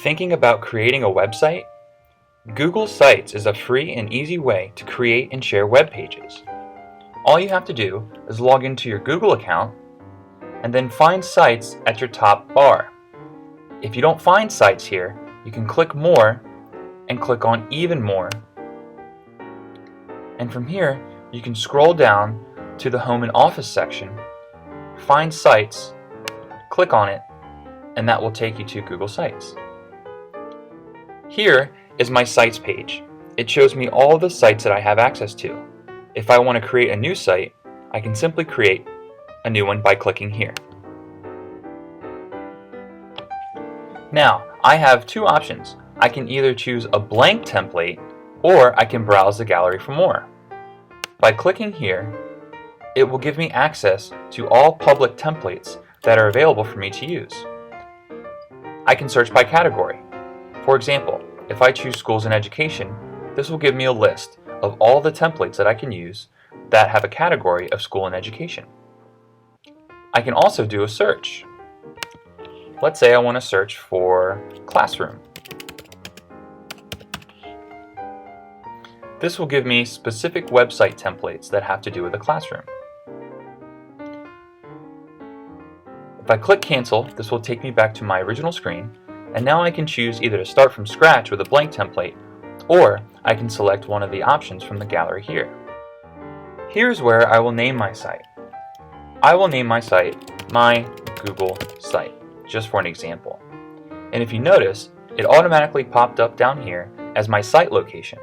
Thinking about creating a website? Google Sites is a free and easy way to create and share web pages. All you have to do is log into your Google account and then find Sites at your top bar. If you don't find Sites here, you can click More and click on Even More. And from here, you can scroll down to the Home and Office section, find Sites, click on it, and that will take you to Google Sites. Here is my Sites page. It shows me all the sites that I have access to. If I want to create a new site, I can simply create a new one by clicking here. Now, I have two options. I can either choose a blank template or I can browse the gallery for more. By clicking here, it will give me access to all public templates that are available for me to use. I can search by category. For example, if I choose Schools and Education, this will give me a list of all the templates that I can use that have a category of School and Education. I can also do a search. Let's say I want to search for Classroom. This will give me specific website templates that have to do with the classroom. If I click Cancel, this will take me back to my original screen, and now I can choose either to start from scratch with a blank template, or I can select one of the options from the gallery here. Here's where I will name my site. I will name my site My Google Site, just for an example. And if you notice, it automatically popped up down here as my site location.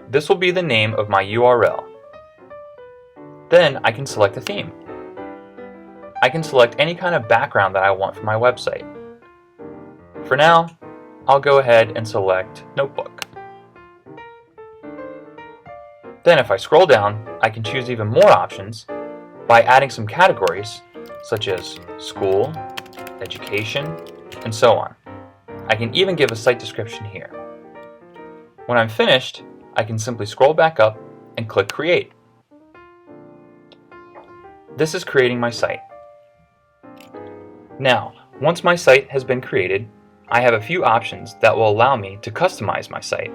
This will be the name of my URL. Then I can select a theme. I can select any kind of background that I want for my website. For now, I'll go ahead and select Notebook. Then if I scroll down, I can choose even more options by adding some categories such as School, Education, and so on. I can even give a site description here. When I'm finished, I can simply scroll back up and click Create. This is creating my site. Now, once my site has been created, I have a few options that will allow me to customize my site.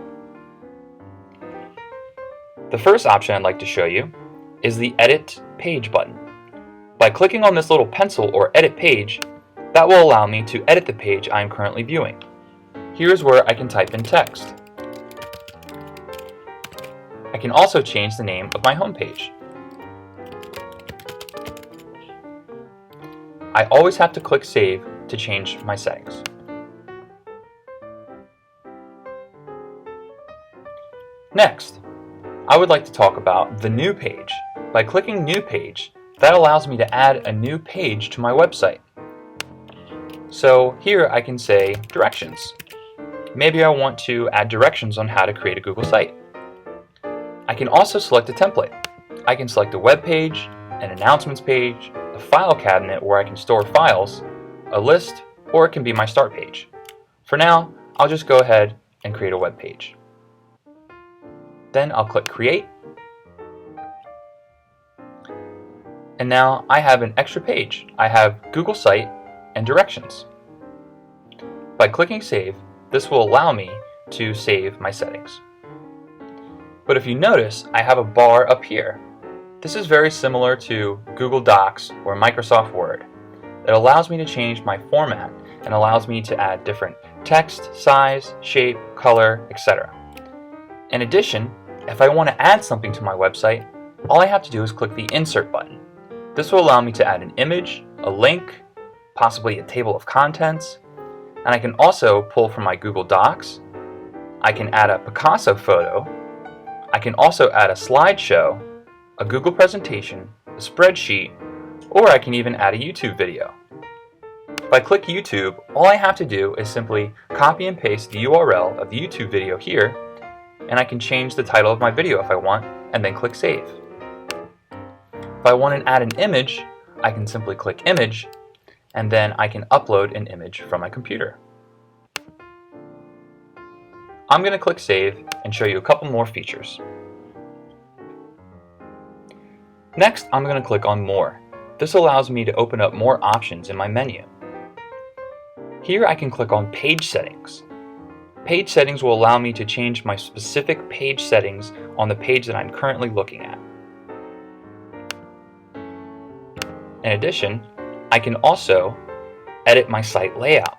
The first option I'd like to show you is the Edit Page button. By clicking on this little pencil or Edit Page, that will allow me to edit the page I am currently viewing. Here's where I can type in text. I can also change the name of my home page. I always have to click Save to change my settings. Next, I would like to talk about the New Page. By clicking New Page, that allows me to add a new page to my website. So here I can say Directions. Maybe I want to add directions on how to create a Google site. I can also select a template. I can select a web page, an announcements page, a file cabinet where I can store files, a list, or it can be my start page. For now, I'll just go ahead and create a web page. Then I'll click Create. And now I have an extra page. I have Google Site and Directions. By clicking Save, this will allow me to save my settings. But if you notice, I have a bar up here. This is very similar to Google Docs or Microsoft Word. It allows me to change my format and allows me to add different text, size, shape, color, etc. In addition, if I want to add something to my website, all I have to do is click the Insert button. This will allow me to add an image, a link, possibly a table of contents, and I can also pull from my Google Docs. I can add a Picasso photo. I can also add a slideshow, a Google presentation, a spreadsheet, or I can even add a YouTube video. If I click YouTube, all I have to do is simply copy and paste the URL of the YouTube video here, and I can change the title of my video if I want, and then click Save. If I want to add an image, I can simply click Image, and then I can upload an image from my computer. I'm going to click Save and show you a couple more features. Next, I'm going to click on More. This allows me to open up more options in my menu. Here I can click on Page Settings. Page settings will allow me to change my specific page settings on the page that I'm currently looking at. In addition, I can also edit my site layout.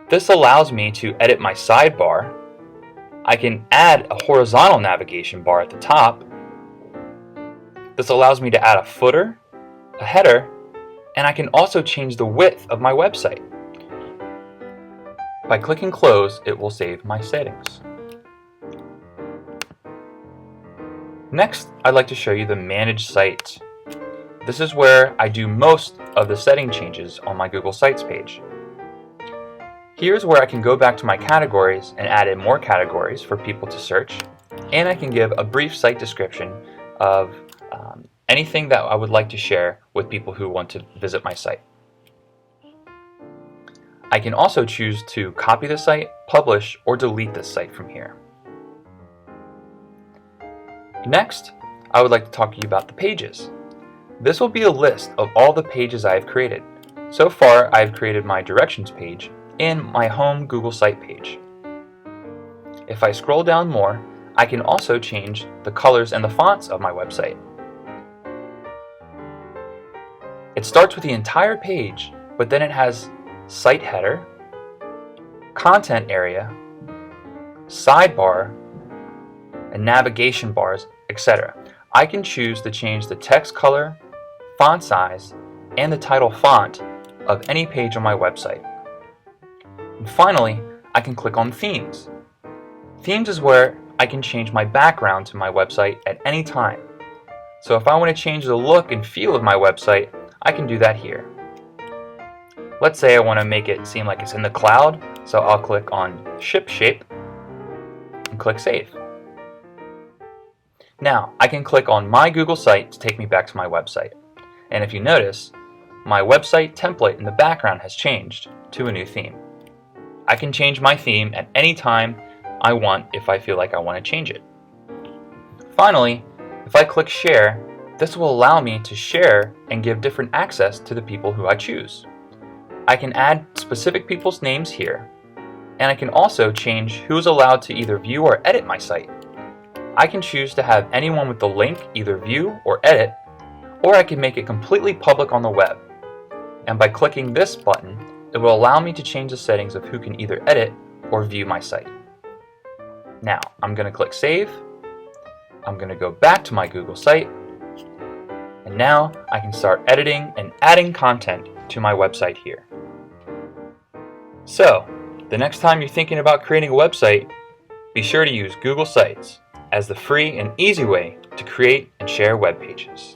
This allows me to edit my sidebar. I can add a horizontal navigation bar at the top. This allows me to add a footer, a header, and I can also change the width of my website. By clicking close, it will save my settings. Next, I'd like to show you the Manage Sites. This is where I do most of the setting changes on my Google Sites page. Here's where I can go back to my categories and add in more categories for people to search, and I can give a brief site description of anything that I would like to share with people who want to visit my site. I can also choose to copy the site, publish, or delete this site from here. Next, I would like to talk to you about the pages. This will be a list of all the pages I have created. So far, I have created my directions page and my home Google site page. If I scroll down more, I can also change the colors and the fonts of my website. It starts with the entire page, but then it has site header, content area, sidebar, and navigation bars, etc. I can choose to change the text color, font size, and the title font of any page on my website. And finally, I can click on Themes. Themes is where I can change my background to my website at any time. So if I want to change the look and feel of my website, I can do that here. Let's say I want to make it seem like it's in the cloud, so I'll click on Ship Shape and click Save. Now, I can click on My Google Site to take me back to my website. And if you notice, my website template in the background has changed to a new theme. I can change my theme at any time I want if I feel like I want to change it. Finally, if I click Share, this will allow me to share and give different access to the people who I choose. I can add specific people's names here, and I can also change who is allowed to either view or edit my site. I can choose to have anyone with the link either view or edit, or I can make it completely public on the web. And by clicking this button, it will allow me to change the settings of who can either edit or view my site. Now, I'm going to click Save. I'm going to go back to my Google site, and now I can start editing and adding content to my website here. So, the next time you're thinking about creating a website, be sure to use Google Sites as the free and easy way to create and share web pages.